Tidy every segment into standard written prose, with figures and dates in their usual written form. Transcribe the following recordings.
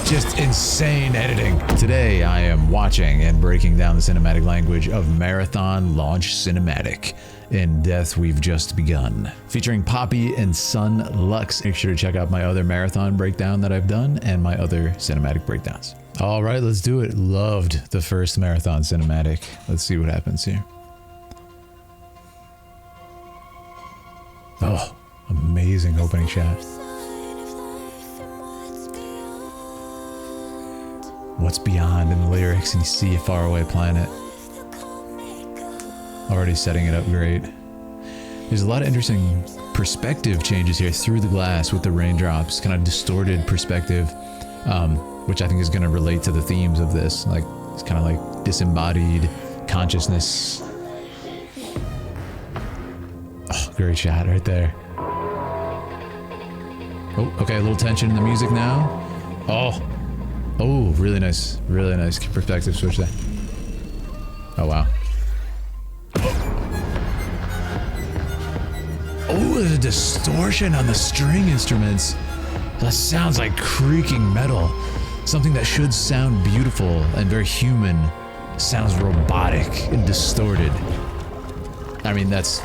Just insane editing. Today I am watching and breaking down the cinematic language of Marathon Launch Cinematic in Death We've Just Begun, featuring Poppy and Sun Lux. Make sure to check out my other marathon breakdown that I've done and my other cinematic breakdowns. All right, let's do it. Loved the first marathon cinematic. Let's see what happens here. Oh, amazing opening shot. What's beyond in the lyrics, and you see a faraway planet. Already setting it up great. There's a lot of interesting perspective changes here through the glass with the raindrops, kind of distorted perspective, which I think is going to relate to the themes of this. Like, it's kind of like disembodied consciousness. Oh, great shot right there. Oh, okay, a little tension in the music now. Oh, really nice perspective switch there. Oh, wow. Oh, there's a distortion on the string instruments. That sounds like creaking metal. Something that should sound beautiful and very human sounds robotic and distorted. I mean, that's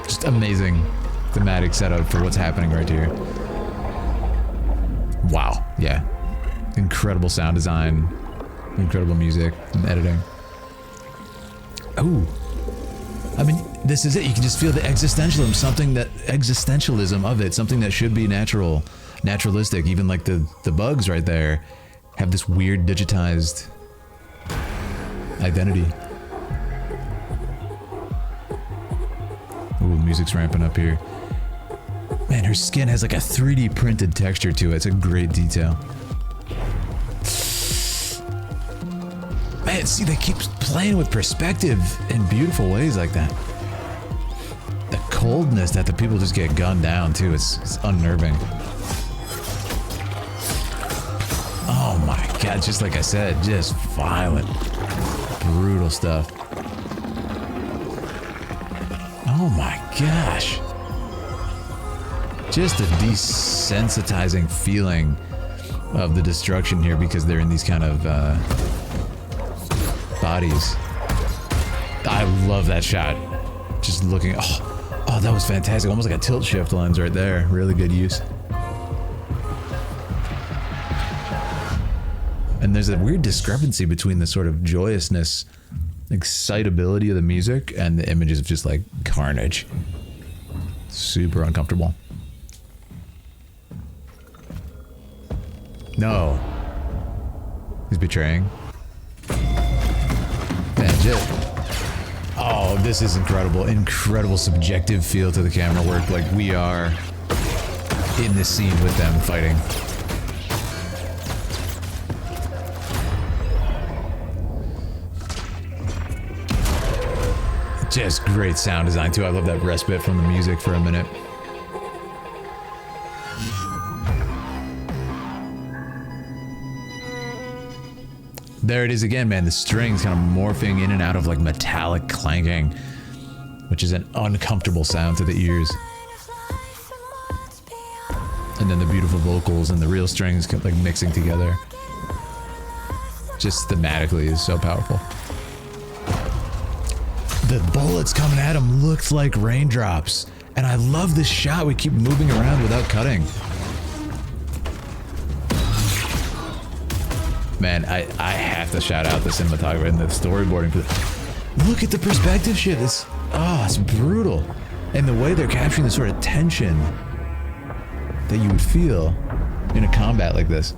just amazing thematic setup for what's happening right here. Wow, yeah. Incredible sound design, incredible music and editing. Oh, I mean, this is it. You can just feel the existentialism of it, something that should be naturalistic. Even like the bugs right there have this weird digitized identity. Ooh, music's ramping up here. Man, her skin has like a 3D printed texture to it. It's a great detail. Man, see, they keep playing with perspective in beautiful ways like that. The coldness that the people just get gunned down too, it's unnerving. Oh my god, just like I said, just violent, brutal stuff. Oh my gosh. Just a desensitizing feeling of the destruction here because they're in these kind of bodies. I love that shot. Just looking, oh, that was fantastic. Almost like a tilt shift lens right there. Really good use. And there's a weird discrepancy between the sort of joyousness, excitability of the music and the images of just like carnage. Super uncomfortable. No. He's betraying. Man, just... Oh, this is incredible. Incredible subjective feel to the camera work. Like we are in this scene with them fighting. Just great sound design too. I love that respite from the music for a minute. There it is again, man. The strings kind of morphing in and out of like metallic clanking, which is an uncomfortable sound to the ears. And then the beautiful vocals and the real strings like mixing together. Just thematically is so powerful. The bullets coming at him looked like raindrops. And I love this shot. We keep moving around without cutting. Man, I have to shout out the cinematography and the storyboarding. Look at the perspective shit. It's brutal. And the way they're capturing the sort of tension that you would feel in a combat like this.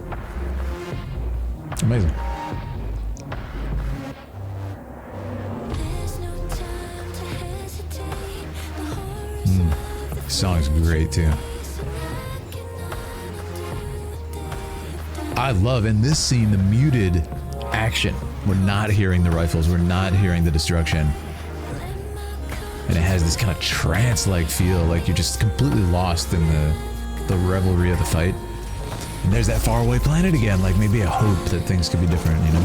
Amazing. Song's great too. I love in this scene the muted action. We're not hearing the rifles, we're not hearing the destruction. And it has this kind of trance-like feel, like you're just completely lost in the revelry of the fight. And there's that faraway planet again, like maybe a hope that things could be different, you know?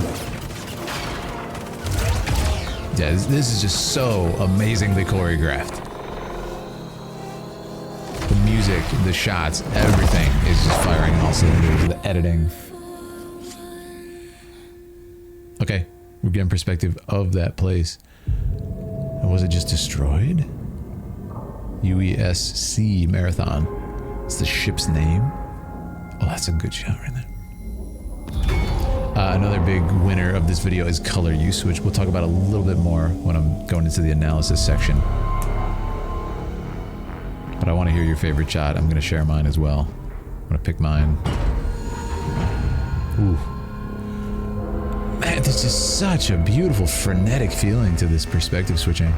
Yeah, this is just so amazingly choreographed. The music music, the shots, everything is just firing on all cylinders. The editing. Okay, we're getting perspective of that place. And was it just destroyed? UESC Marathon. It's the ship's name. Oh, that's a good shot right there. Another big winner of this video is color use, which we'll talk about a little bit more when I'm going into the analysis section. But I want to hear your favorite shot. I'm going to share mine as well. I'm going to pick mine. Ooh. Man, there's just such a beautiful, frenetic feeling to this perspective switching.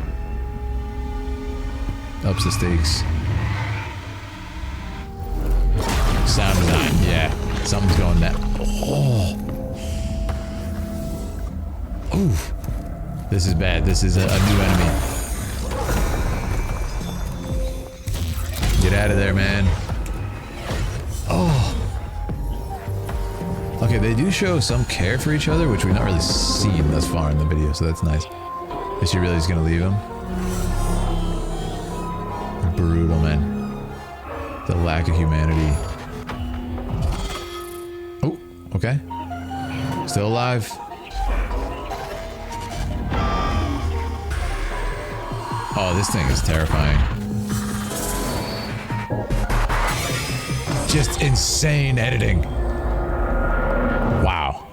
Ups the stakes. Sound design, yeah. Something's going down. Oh. Ooh. This is bad. This is a new enemy. Get out of there, man. Oh. Okay, they do show some care for each other, which we've not really seen thus far in the video, so that's nice. Is she really just gonna leave him? Brutal, man. The lack of humanity. Oh, okay. Still alive. Oh, this thing is terrifying. Just insane editing. Wow.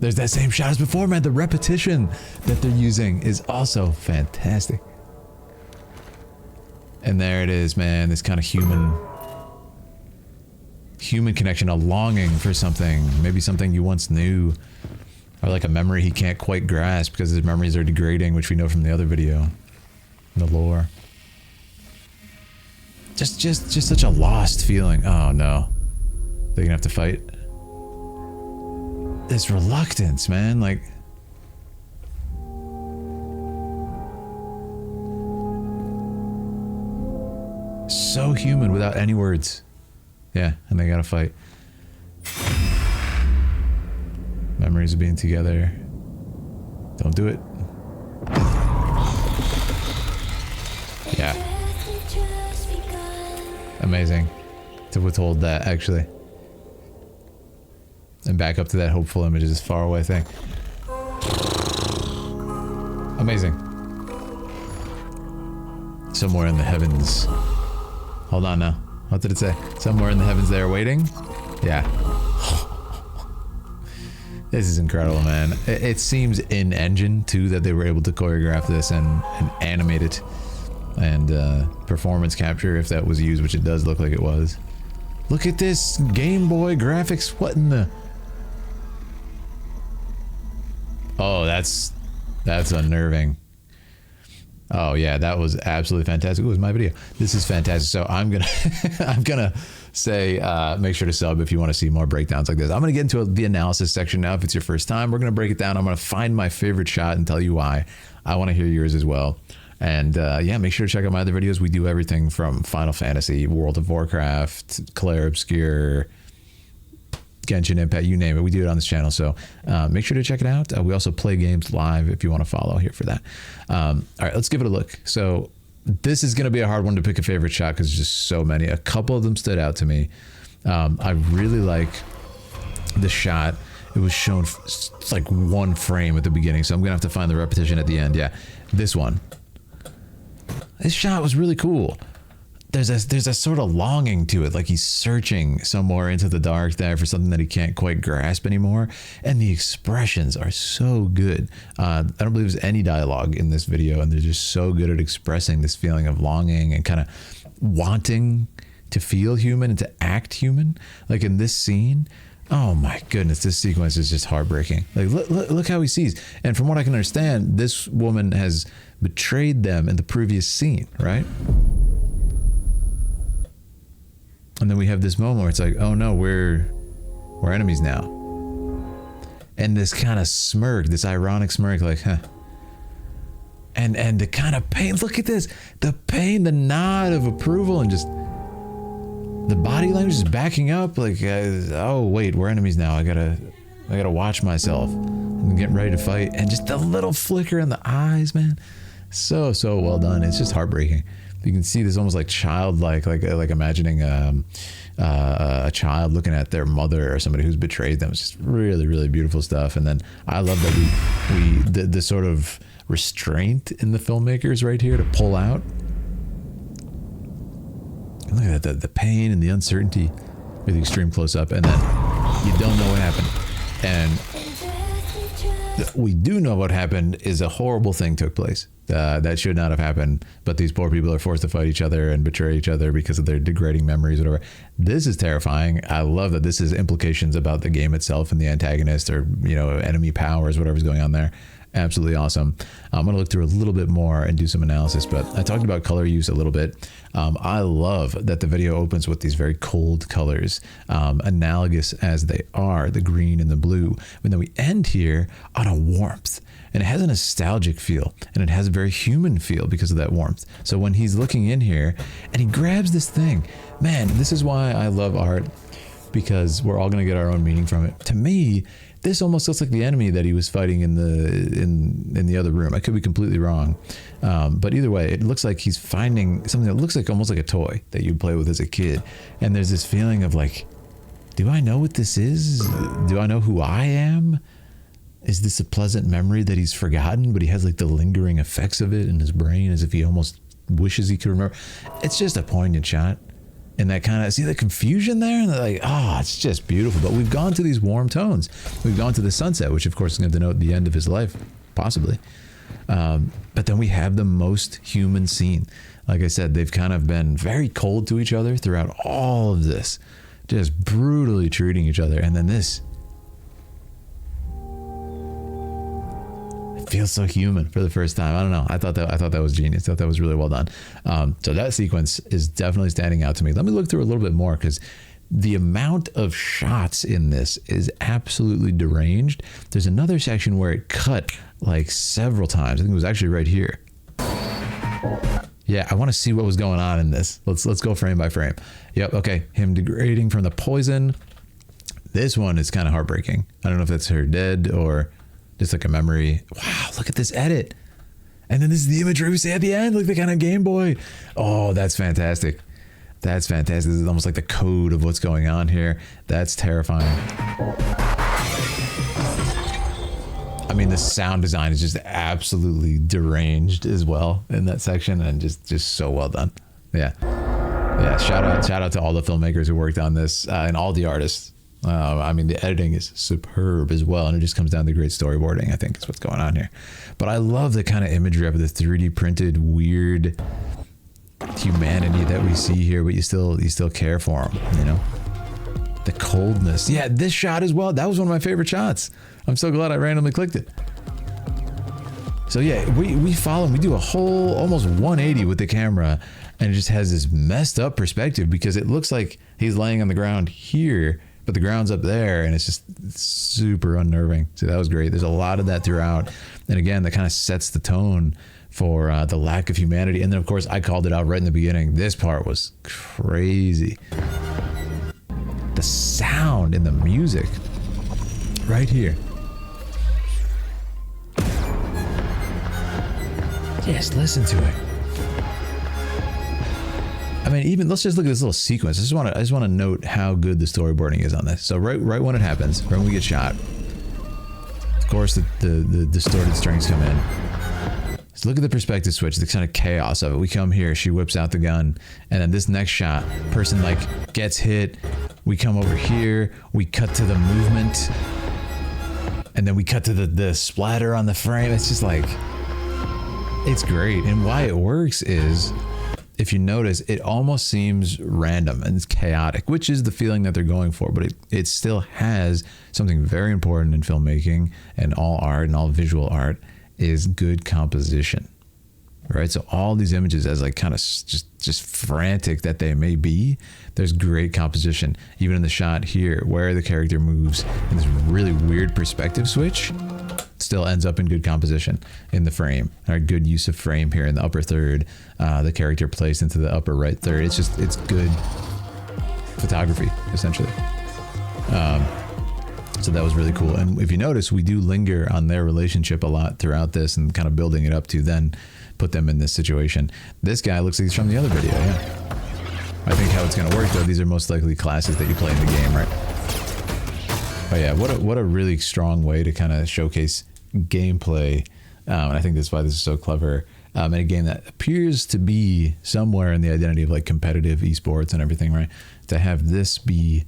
There's that same shot as before, man. The repetition that they're using is also fantastic. And there it is, man. This kind of human connection, a longing for something, maybe something you once knew, or like a memory he can't quite grasp because his memories are degrading, which we know from the other video, the lore. Just such a lost feeling. Oh no, they're gonna have to fight. This reluctance, man, like. So human without any words. Yeah, and they gotta fight. Memories of being together. Don't do it. Yeah. Amazing to withhold that, actually. And back up to that hopeful image of this far away thing. Amazing. Somewhere in the heavens. Hold on now. What did it say? Somewhere in the heavens they are waiting? Yeah. This is incredible, man. It seems in engine too that they were able to choreograph this and animate it and performance capture if that was used, which it does look like it was. Look at this Game Boy graphics. What in the? Oh, that's unnerving. Oh yeah, that was absolutely fantastic. It was my video. This is fantastic. So I'm gonna say make sure to sub if you want to see more breakdowns like this. I'm gonna get into the analysis section now. If it's your first time, we're gonna break it down. I'm gonna find my favorite shot and tell you why. I want to hear yours as well. And yeah, make sure to check out my other videos. We do everything from Final Fantasy, World of Warcraft, Claire Obscure, Genshin Impact, you name it. We do it on this channel, so make sure to check it out. We also play games live if you want to follow here for that. All right, let's give it a look. So this is going to be a hard one to pick a favorite shot because there's just so many. A couple of them stood out to me. I really like the shot. It was shown like one frame at the beginning, so I'm going to have to find the repetition at the end. Yeah, this one. This shot was really cool. There's a sort of longing to it, like he's searching somewhere into the dark there for something that he can't quite grasp anymore. And the expressions are so good. I don't believe there's any dialogue in this video, and they're just so good at expressing this feeling of longing and kind of wanting to feel human and to act human. Like in this scene, oh my goodness, this sequence is just heartbreaking. Like look how he sees. And from what I can understand, this woman has betrayed them in the previous scene, right? And then we have this moment where it's like, oh no, we're enemies now. And this kind of smirk, this ironic smirk, like, huh. And the kind of pain, look at this. The pain, the nod of approval, and just the body language is backing up, like, oh wait, we're enemies now. I gotta I gotta watch myself. I'm getting ready to fight, and just the little flicker in the eyes, man. So well done. It's just heartbreaking. You can see this almost like childlike, like imagining a child looking at their mother or somebody who's betrayed them. It's just really beautiful stuff. And then I love that the sort of restraint in the filmmakers right here to pull out. And look at that, the pain and the uncertainty with the extreme close up, and then you don't know what happened. And we do know what happened is a horrible thing took place. That should not have happened, but these poor people are forced to fight each other and betray each other because of their degrading memories, whatever. This is terrifying. I love that this is implications about the game itself and the antagonist, or, you know, enemy powers, whatever's going on there. Absolutely awesome. I'm going to look through a little bit more and do some analysis, but I talked about color use a little bit. I love that the video opens with these very cold colors, analogous as they are, the green and the blue. And then we end here on a warmth. And it has a nostalgic feel, and it has a very human feel because of that warmth. So when he's looking in here and he grabs this thing, man, this is why I love art, because we're all going to get our own meaning from it. To me, this almost looks like the enemy that he was fighting in the other room. I could be completely wrong. But either way, it looks like he's finding something that looks like almost like a toy that you'd play with as a kid. And there's this feeling of like, do I know what this is? Do I know who I am? Is this a pleasant memory that he's forgotten, but he has like the lingering effects of it in his brain as if he almost wishes he could remember? It's just a poignant shot. And that kind of, see the confusion there? And they're like, oh, it's just beautiful. But we've gone to these warm tones. We've gone to the sunset, which of course is going to denote the end of his life, possibly. But then we have the most human scene. Like I said, they've kind of been very cold to each other throughout all of this, just brutally treating each other. And then this, feels so human for the first time. I don't know. I thought that was genius. I thought that was really well done. So that sequence is definitely standing out to me. Let me look through a little bit more, because the amount of shots in this is absolutely deranged. There's another section where it cut like several times. I think it was actually right here. Yeah, I want to see what was going on in this. Let's go frame by frame. Yep. Okay. Him degrading from the poison. This one is kind of heartbreaking. I don't know if that's her dead or just like a memory. Wow, look at this edit. And then this is the imagery we see at the end, like the kind of Game Boy. Oh, that's fantastic. That's fantastic. This is almost like the code of what's going on here. That's terrifying. I mean, the sound design is just absolutely deranged as well in that section, and just so well done. Yeah. Yeah, shout out to all the filmmakers who worked on this, and all the artists. I mean, the editing is superb as well, and it just comes down to great storyboarding, I think, is what's going on here. But I love the kind of imagery of the 3D printed weird humanity that we see here, but you still care for them, you know? The coldness. Yeah, this shot as well. That was one of my favorite shots. I'm so glad I randomly clicked it. So yeah, we follow him. We do a whole almost 180 with the camera, and it just has this messed up perspective because it looks like he's laying on the ground here, but the ground's up there, and it's just super unnerving. So that was great. There's a lot of that throughout. And again, that kind of sets the tone for the lack of humanity. And then, of course, I called it out right in the beginning. This part was crazy. The sound and the music right here. Yes, listen to it. I mean, even let's just look at this little sequence. I just want to note how good the storyboarding is on this. So right when it happens, right when we get shot, of course the distorted strings come in. So look at the perspective switch, the kind of chaos of it. We come here, she whips out the gun, and then this next shot, person like gets hit. We come over here, we cut to the movement, and then we cut to the splatter on the frame. It's just like, it's great. And why it works is, if you notice, it almost seems random and it's chaotic, which is the feeling that they're going for, but it still has something very important in filmmaking and all art and all visual art is good composition, right? So all these images, as like kind of just frantic that they may be, there's great composition. Even in the shot here where the character moves in this really weird perspective switch, still ends up in good composition in the frame, or good use of frame here in the upper third, the character placed into the upper right third. It's good photography, essentially. So that was really cool. And if you notice, we do linger on their relationship a lot throughout this and kind of building it up to then put them in this situation. This guy looks like he's from the other video, yeah. I think how it's going to work, though, these are most likely classes that you play in the game, right? But yeah, what a really strong way to kind of showcase gameplay. And I think that's why this is so clever. In a game that appears to be somewhere in the identity of like competitive esports and everything, right? To have this be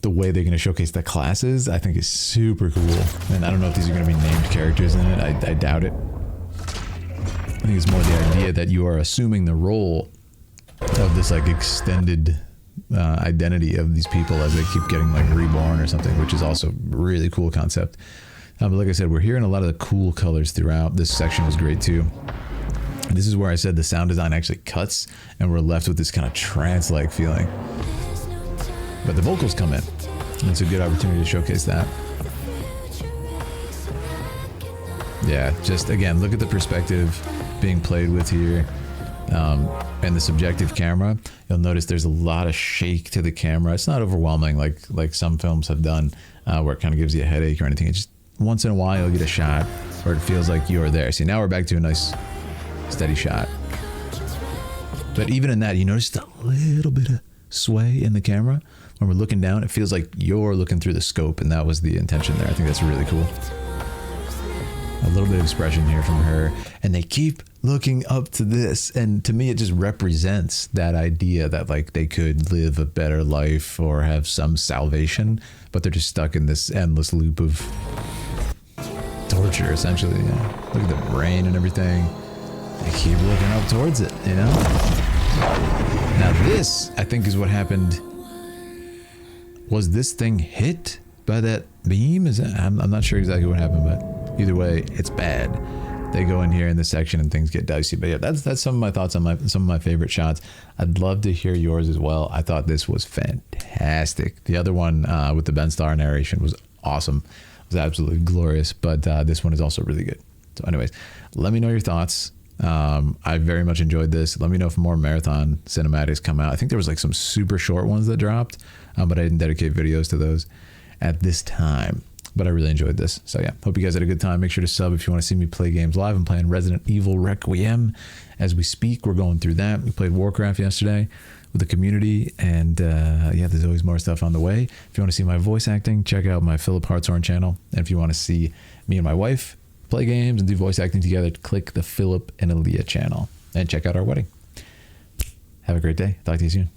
the way they're going to showcase the classes, I think is super cool. And I don't know if these are going to be named characters in it. I doubt it. I think it's more the idea that you are assuming the role of this like extended identity of these people as they keep getting like reborn or something, which is also a really cool concept. But like I said, we're hearing a lot of the cool colors throughout. This section was great too. This is where I said the sound design actually cuts and we're left with this kind of trance-like feeling. But the vocals come in. And it's a good opportunity to showcase that. Yeah, just again, look at the perspective being played with here. And the subjective camera, you'll notice there's a lot of shake to the camera. It's not overwhelming like some films have done where it kind of gives you a headache or anything. It's just once in a while you'll get a shot where it feels like you're there. See, now we're back to a nice steady shot. But even in that, you notice a little bit of sway in the camera. When we're looking down, it feels like you're looking through the scope, and that was the intention there. I think that's really cool. A little bit of expression here from her, and they keep looking up to this, and to me it just represents that idea that like they could live a better life or have some salvation, but they're just stuck in this endless loop of torture essentially. Look at the brain and everything. They keep looking up towards it, you know. Now this, I think, is what happened. Was this thing hit by that beam? Is that, I'm not sure exactly what happened, but either way, it's bad. They go in here in this section and things get dicey. But yeah, that's some of my thoughts on some of my favorite shots. I'd love to hear yours as well. I thought this was fantastic. The other one with the Ben Starr narration was awesome. It was absolutely glorious. But this one is also really good. So anyways, let me know your thoughts. I very much enjoyed this. Let me know if more marathon cinematics come out. I think there was like some super short ones that dropped, but I didn't dedicate videos to those at this time. But I really enjoyed this. So yeah, hope you guys had a good time. Make sure to sub if you want to see me play games live. I'm playing Resident Evil Requiem as we speak. We're going through that. We played Warcraft yesterday with the community, and yeah, there's always more stuff on the way. If you want to see my voice acting, check out my Philip Hartshorn channel. And if you want to see me and my wife play games and do voice acting together, click the Philip and Aaliyah channel and check out our wedding. Have a great day. Talk to you soon.